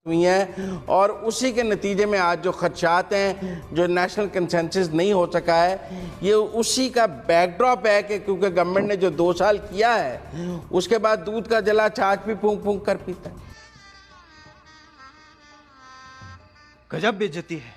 हुई हैं और उसी के नतीजे में आज जो खदशात हैं, जो नेशनल कंसेंसस नहीं हो सका है, ये उसी का बैकड्रॉप है कि क्योंकि गवर्नमेंट ने जो 2 साल किया है उसके बाद दूध का जला छाछ भी फूंक फूंक कर पीता है। गजब बेइज्जती है।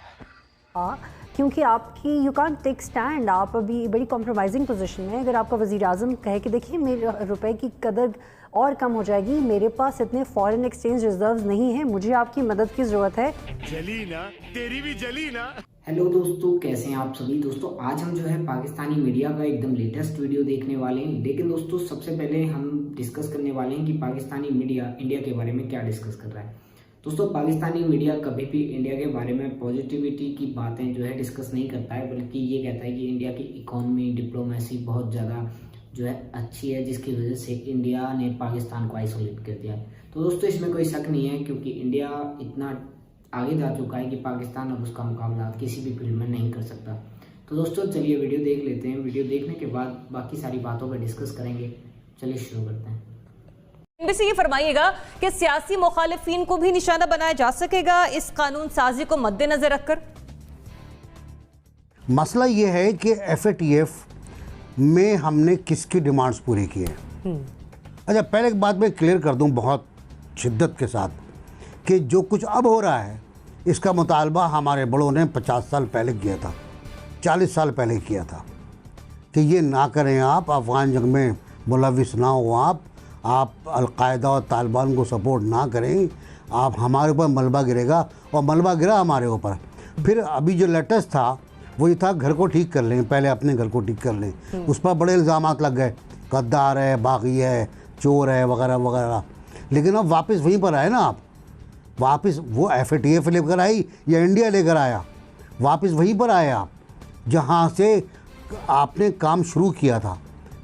हाँ, क्योंकि आपकी यू कांट टेक स्टैंड, आप अभी बड़ी कॉम्प्रोमाइजिंग पोजीशन में। अगर आपका वज़ीर आज़म कहे कि देखिए मेरे रुपए की कदर और कम हो जाएगी, मेरे पास इतने फॉरेन एक्सचेंज रिजर्व्स नहीं हैं, मुझे आपकी मदद की ज़रूरत है। जली ना, तेरी भी जली ना। हेलो दोस्तों, कैसे हैं आप सभी। दोस्तों आज हम जो है पाकिस्तानी मीडिया का एकदम लेटेस्ट वीडियो देखने वाले हैं। लेकिन दोस्तों सबसे पहले हम डिस्कस करने वाले हैं कि पाकिस्तानी मीडिया इंडिया के बारे में क्या डिस्कस कर रहा है। दोस्तों पाकिस्तानी मीडिया कभी भी इंडिया के बारे में पॉजिटिविटी की बातें जो है डिस्कस नहीं करता है, बल्कि ये कहता है कि इंडिया की इकोनॉमी, डिप्लोमेसी बहुत ज़्यादा जो है अच्छी है, जिसकी वजह से इंडिया ने पाकिस्तान को आइसोलेट कर दिया है। तो दोस्तों इसमें कोई शक नहीं है, क्योंकि इंडिया इतना आगे जा चुका है कि पाकिस्तान अब उसका मुकाबला किसी भी फील्ड में नहीं कर सकता। तो दोस्तों चलिए वीडियो देख लेते हैं। वीडियो देखने के बाद बाकी सारी बातों पर डिस्कस करेंगे। चलिए शुरू करते हैं। इनसे ये फरमाइएगा कि सियासी मुखालिफिन को भी निशाना बनाया जा सकेगा इस कानून साजी को मद्देनजर रखकर? मसला ये है कि FATF में हमने किसकी डिमांड्स पूरी की है। अच्छा पहले एक बात मैं क्लियर कर दूं बहुत शिद्दत के साथ कि जो कुछ अब हो रहा है इसका मुतालबा हमारे बड़ों ने 50 साल पहले किया था, 40 साल पहले किया था कि ये ना करें, आप अफ़गान जंग में मुलविस ना हो, आप अलकायदा और तालिबान को सपोर्ट ना करें, आप हमारे ऊपर मलबा गिरेगा। और मलबा गिरा हमारे ऊपर। फिर अभी जो लेटेस्ट था वो ये था घर को ठीक कर लें, पहले अपने घर को ठीक कर लें। उस पर बड़े इल्ज़ामात लग गए, गद्दार है, बागी है, चोर है वगैरह वगैरह। लेकिन अब वापस वहीं पर आए ना, आप वापस वो FATF लेकर आई या इंडिया लेकर आया, वापस वहीं पर आए आप जहाँ से आपने काम शुरू किया था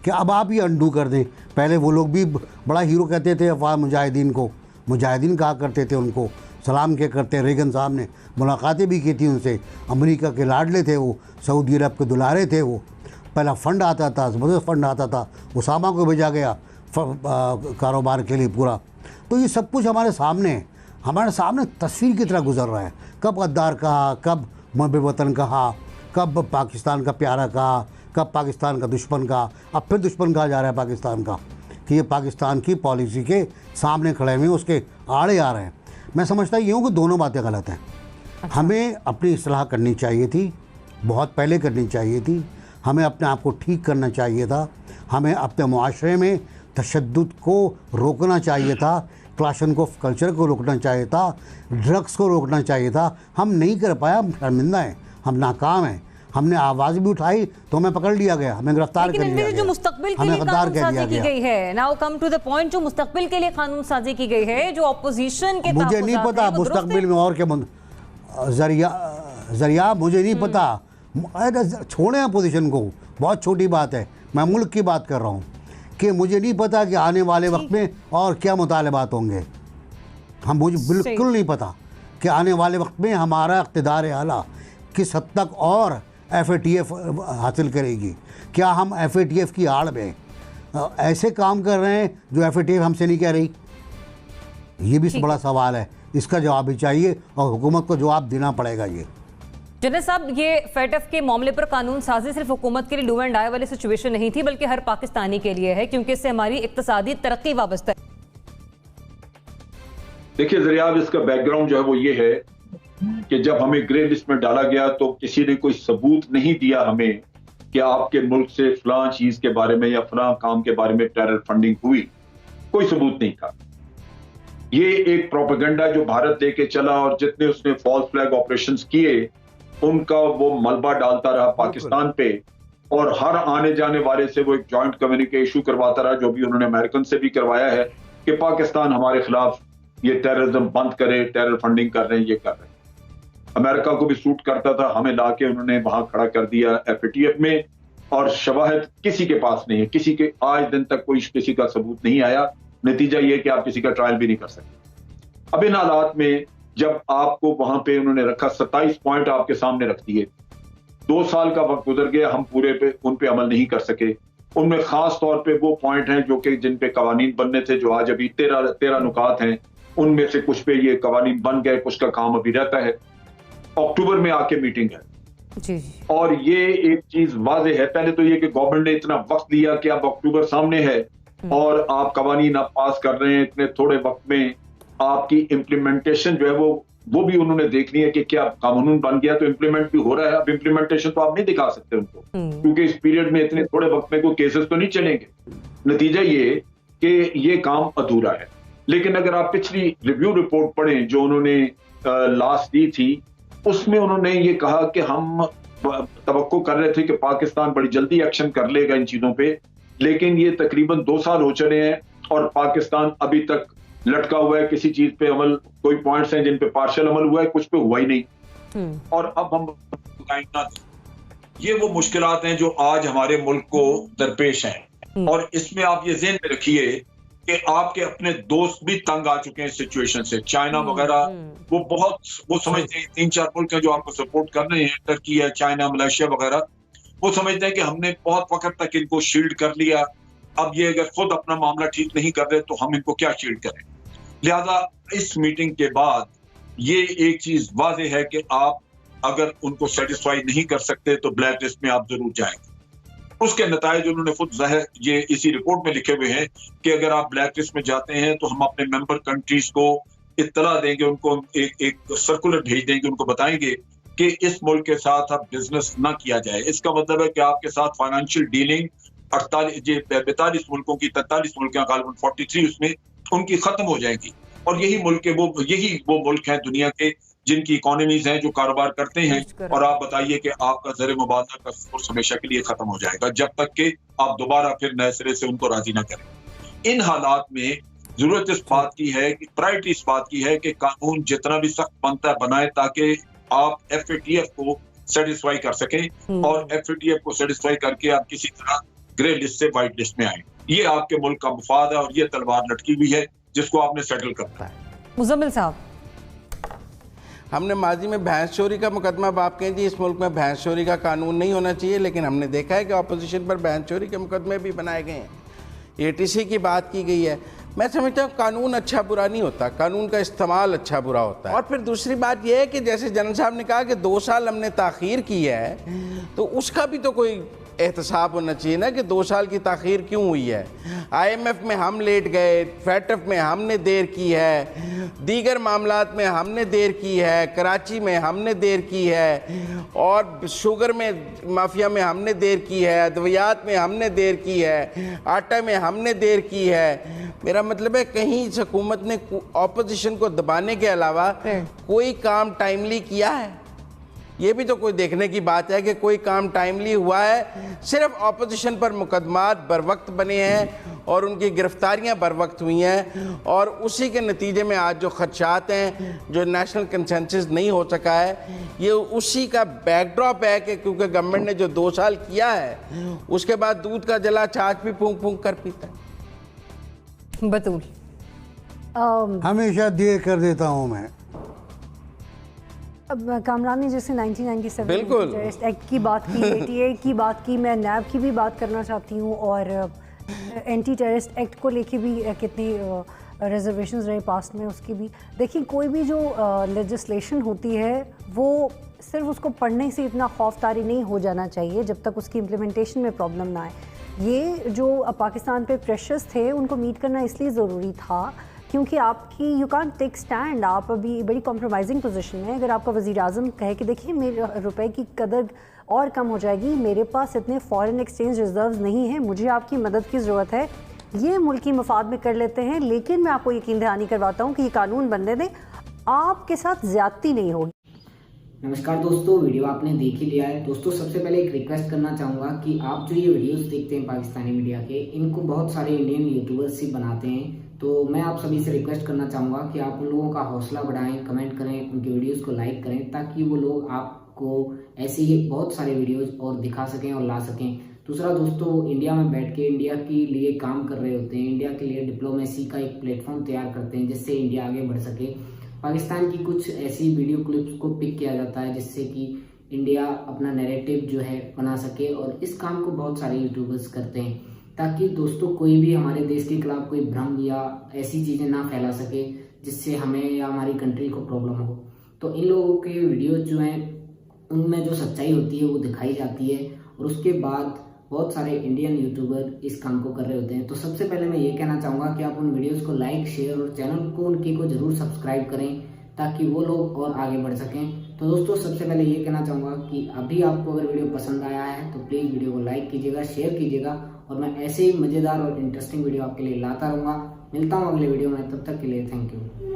कि अब आप ये अंडू कर दें। पहले वो लोग भी बड़ा हीरो कहते थे अफगान मुजाहिदीन को, मुजाहिदीन कहा करते थे उनको, सलाम किया करते। रेगन साहब ने मुलाकातें भी की थी उनसे, अमेरिका के लाडले थे वो, सऊदी अरब के दुलारे थे वो। पहला फ़ंड आता था, ज़बरदस्त फ़ंड आता था, उसामा को भेजा गया कारोबार के लिए पूरा। तो ये सब कुछ हमारे सामने है, हमारे सामने तस्वीर की तरह गुजर रहा है। कब गद्दार कहा, कब मुहब्बे वतन कहा, कब पाकिस्तान का प्यारा कहा, कब पाकिस्तान का दुश्मन कहा, अब फिर दुश्मन कहा जा रहा है पाकिस्तान का, कि ये पाकिस्तान की पॉलिसी के सामने खड़े हुए उसके आड़े आ रहे हैं। मैं समझता ही हूँ कि दोनों बातें गलत हैं। हमें अपनी इस्लाह करनी चाहिए थी, बहुत पहले करनी चाहिए थी। हमें अपने आप को ठीक करना चाहिए था, हमें अपने मुआशरे में तशद्दुद को रोकना चाहिए था, क्लाशनकोफ कल्चर को रोकना चाहिए था, ड्रग्स को रोकना चाहिए था। हम नहीं कर पाया, हम शर्मिंदा हैं, हम नाकाम हैं। हमने आवाज़ भी उठाई तो हमें पकड़ लिया गया, हमें गिरफ्तार कर लिया गया, जो मुस्तकबिल के लिए कानून साजी की गई है, now come to the point, जो मुस्तकबिल के लिए कानून साजी की गई है, जो ऑपोजिशन के मुझे नहीं पता मुस्तकबिल में और क्या जरिया मुझे नहीं पता। छोड़ें अपोजिशन को, बहुत छोटी बात है। मैं मुल्क की बात कर रहा हूँ कि मुझे नहीं पता कि आने वाले वक्त में और क्या मुतालबात होंगे। मुझे बिल्कुल नहीं पता कि आने वाले वक्त में हमारा इक़्तिदार आला किस हद तक और FATF हासिल करेगी। क्या हम FATF की आड़ में ऐसे काम कर रहे हैं जो FATF हमसे नहीं कह रही? ये भी बड़ा सवाल है, इसका जवाब भी चाहिए और हुकूमत को जवाब देना पड़ेगा। ये जनरल साहब, ये FATF के मामले पर कानून साजी सिर्फ हुकूमत के लिए डू एंड डाई वाली सिचुएशन नहीं थी, बल्कि हर पाकिस्तानी के लिए है, क्योंकि इससे हमारी इक्तिसादी तरक्की वाबस्ता है। देखिए जरिया, इसका बैकग्राउंड जो है वो ये है कि जब हमें ग्रे लिस्ट में डाला गया तो किसी ने कोई सबूत नहीं दिया हमें कि आपके मुल्क से फलां चीज के बारे में या फलां काम के बारे में टेरर फंडिंग हुई। कोई सबूत नहीं था। ये एक प्रोपेगेंडा जो भारत लेके चला और जितने उसने फॉल्स फ्लैग ऑपरेशंस किए उनका वो मलबा डालता रहा पाकिस्तान पे, और हर आने जाने वाले से वो एक जॉइंट कम्युनिके इशू करवाता रहा, जो भी उन्होंने अमेरिकन से भी करवाया है कि पाकिस्तान हमारे खिलाफ ये टेररिज्म बंद करे, टेरर फंडिंग कर रहे हैं, ये कर रहे हैं। अमेरिका को भी सूट करता था, हमें लाके उन्होंने वहां खड़ा कर दिया FATF में, और शवाहिद किसी के पास नहीं है, किसी के आज दिन तक कोई किसी का सबूत नहीं आया। नतीजा ये कि आप किसी का ट्रायल भी नहीं कर सकते। अब इन हालात में जब आपको वहां पे उन्होंने रखा, 27 पॉइंट आपके सामने रख दिए, 2 साल का वक्त गुजर गया, हम पूरे पे उन पे अमल नहीं कर सके। उनमें खास तौर पे वो पॉइंट हैं जो कि जिन पे कवानीन बनने थे, जो आज अभी 13 नुकात हैं उनमें से कुछ पे ये कवानीन बन गए, कुछ का काम अभी रहता है। अक्टूबर में आके मीटिंग है जी। और ये एक चीज वाजे है, पहले तो ये कि गवर्नमेंट ने इतना वक्त लिया कि अब अक्टूबर सामने है और आप कवानीन आप पास कर रहे हैं इतने थोड़े वक्त में, आपकी इम्प्लीमेंटेशन जो है वो भी उन्होंने देखनी है कि क्या कानून बन गया तो इम्प्लीमेंट भी हो रहा है। अब इम्प्लीमेंटेशन तो आप नहीं दिखा सकते उनको, क्योंकि इस पीरियड में इतने थोड़े वक्त में कोई केसेस तो नहीं चलेंगे। नतीजा ये कि ये काम अधूरा है। लेकिन अगर आप पिछली रिव्यू रिपोर्ट पढ़ें जो उन्होंने लास्ट दी थी, उसमें उन्होंने ये कहा कि हम तवक्को कर रहे थे कि पाकिस्तान बड़ी जल्दी एक्शन कर लेगा इन चीजों पे, लेकिन ये तकरीबन 2 साल हो चले हैं और पाकिस्तान अभी तक लटका हुआ है किसी चीज पे अमल। कोई पॉइंट्स हैं जिन पे पार्शियल अमल हुआ है, कुछ पे हुआ ही नहीं। और अब हम ये वो मुश्किलात हैं जो आज हमारे मुल्क को दरपेश हैं और इसमें आप ये ज़हन में रखिए कि आपके अपने दोस्त भी तंग आ चुके हैं इस सिचुएशन से। चाइना वगैरह वो समझते हैं 3-4 मुल्क हैं जो आपको सपोर्ट कर रहे हैं, टर्की है, चाइना, मलेशिया वगैरह, वो समझते हैं कि हमने बहुत वक्त तक इनको शील्ड कर लिया, अब ये अगर खुद अपना मामला ठीक नहीं कर रहे तो हम इनको क्या शील्ड करें। लिहाजा इस मीटिंग के बाद ये एक चीज वाजे है कि आप अगर उनको सेटिस्फाई नहीं कर सकते तो ब्लैक लिस्ट में आप जरूर जाएंगे। उसके नतायज उन्होंने खुद जाहिर ये इसी रिपोर्ट में लिखे हुए हैं कि अगर आप ब्लैक लिस्ट में जाते हैं तो हम अपने मेंबर कंट्रीज को इत्तला देंगे, उनको एक सर्कुलर भेज देंगे, उनको बताएंगे कि इस मुल्क के साथ अब बिजनेस ना किया जाए। इसका मतलब है कि आपके साथ फाइनेंशियल डीलिंग 42 मुल्कों की 43 मुल्क 43 उसमें उनकी खत्म हो जाएगी। और यही वो मुल्क हैं दुनिया के जिनकी इकोनॉमीज हैं, जो कारोबार करते हैं। और आप बताइए कि आपका ज़र मुबादला का सोर्स हमेशा के लिए खत्म हो जाएगा जब तक कि आप दोबारा फिर नए सिरे से उनको राजी ना करें। इन हालात में जरूरत इस बात की है कि प्रायोरिटी इस बात की है कि कानून जितना भी सख्त बनता है बनाए ताकि आप FATF को सेटिस्फाई कर सकें और FATF को सेटिस्फाई करके आप किसी तरह ग्रे लिस्ट से व्हाइट लिस्ट में आए। ये आपके मुल्क का मुफाद है और ये तलवार लटकी हुई है जिसको आपने सेटल करना है। मुजम्मिल साहब, हमने माजी में भैंस चोरी का मुकदमा, आप कहें जी इस मुल्क में भैंस चोरी का कानून नहीं होना चाहिए, लेकिन हमने देखा है कि अपोजिशन पर भैंस चोरी के मुकदमे भी बनाए गए हैं। ATC की बात की गई है। मैं समझता हूँ कानून अच्छा बुरा नहीं होता, कानून का इस्तेमाल अच्छा बुरा होता है। और फिर दूसरी बात यह है कि जैसे जनरल साहब ने कहा कि 2 साल हमने ताख़ीर की है, तो उसका भी तो कोई एहतसाब होना चाहिए ना कि 2 साल की ताख़ीर क्यों हुई है। IMF में हम लेट गए, FATF में हमने देर की है, दीगर मामलात में हमने देर की है, कराची में हमने देर की है, और शुगर में माफिया में हमने देर की है, अद्वियात में हमने देर की है, आटा में हमने देर की है। मेरा मतलब है कहीं इस हुकूमत ने ऑपोजिशन को दबाने के अलावा कोई काम टाइमली किया है? ये भी तो कोई देखने की बात है कि कोई काम टाइमली हुआ है। सिर्फ ऑपोजिशन पर मुकदमात बर वक्त बने हैं और उनकी गिरफ्तारियां बर वक्त हुई हैं, और उसी के नतीजे में आज जो खदशात हैं, जो नेशनल कंसेंसस नहीं हो सका है, ये उसी का बैकड्रॉप है कि क्योंकि गवर्नमेंट ने जो 2 साल किया है उसके बाद दूध का जला छाछ भी फूंक फूंक कर पीता है। बतूल, हमेशा दिए कर देता हूँ मैं। अब कामरान ने जैसे 1997 बिल्कुल टेररिस्ट एक्ट की बात की, 88 की बात की, मैं नैब की भी बात करना चाहती हूँ, और एंटी टेररिस्ट एक्ट को लेके भी कितनी रिजर्वेशंस रहे पास्ट में, उसकी भी देखिए। कोई भी जो लेजिस्लेशन होती है वो सिर्फ उसको पढ़ने से इतना खौफतारी नहीं हो जाना चाहिए जब तक उसकी इम्प्लीमेंटेशन में प्रॉब्लम ना आए। ये जो पाकिस्तान पे प्रेशर्स थे उनको मीट करना इसलिए ज़रूरी था क्योंकि आपकी यू कांट टेक स्टैंड, आप अभी बड़ी कॉम्प्रोमाइजिंग पोजीशन में। अगर आपका वज़ीर आज़म कहे कि देखिए मेरे रुपए की कदर और कम हो जाएगी, मेरे पास इतने फॉरेन एक्सचेंज रिजर्व्स नहीं हैं, मुझे आपकी मदद की ज़रूरत है, ये मुल्की मफाद में कर लेते हैं, लेकिन मैं आपको यकीन दहानी करवाता हूँ कि ये कानून बनने दें, आपके साथ ज़्यादती नहीं होगी। नमस्कार दोस्तों, वीडियो आपने देख ही लिया है। दोस्तों सबसे पहले एक रिक्वेस्ट करना चाहूँगा कि आप जो ये वीडियोस देखते हैं पाकिस्तानी मीडिया के, इनको बहुत सारे इंडियन यूट्यूबर्स ही बनाते हैं, तो मैं आप सभी से रिक्वेस्ट करना चाहूँगा कि आप उन लोगों का हौसला बढ़ाएं, कमेंट करें, उनके वीडियोस को लाइक करें, ताकि वो लोग आपको ऐसे ही बहुत सारे वीडियोस और दिखा सकें और ला सकें। दूसरा दोस्तों, इंडिया में बैठ के इंडिया के लिए काम कर रहे होते हैं, इंडिया के लिए डिप्लोमेसी का एक प्लेटफॉर्म तैयार करते हैं जिससे इंडिया आगे बढ़ सके। पाकिस्तान की कुछ ऐसी वीडियो क्लिप्स को पिक किया जाता है जिससे कि इंडिया अपना नैरेटिव जो है बना सके, और इस काम को बहुत सारे यूट्यूबर्स करते हैं ताकि दोस्तों कोई भी हमारे देश के खिलाफ कोई भ्रम या ऐसी चीज़ें ना फैला सके जिससे हमें या हमारी कंट्री को प्रॉब्लम हो। तो इन लोगों के वीडियोज जो हैं उनमें जो सच्चाई होती है वो दिखाई जाती है, और उसके बाद बहुत सारे इंडियन यूट्यूबर इस काम को कर रहे होते हैं। तो सबसे पहले मैं ये कहना चाहूँगा कि आप उन वीडियोज़ को लाइक, शेयर और चैनल को उनकी को ज़रूर सब्सक्राइब करें ताकि वो लोग और आगे बढ़ सकें। तो दोस्तों सबसे पहले ये कहना चाहूँगा कि अभी आपको अगर वीडियो पसंद आया है तो प्लीज़ वीडियो को लाइक कीजिएगा, शेयर कीजिएगा, और मैं ऐसे ही मज़ेदार और इंटरेस्टिंग वीडियो आपके लिए लाता रहूँगा। मिलता हूँ अगले वीडियो में, तब तक के लिए थैंक यू।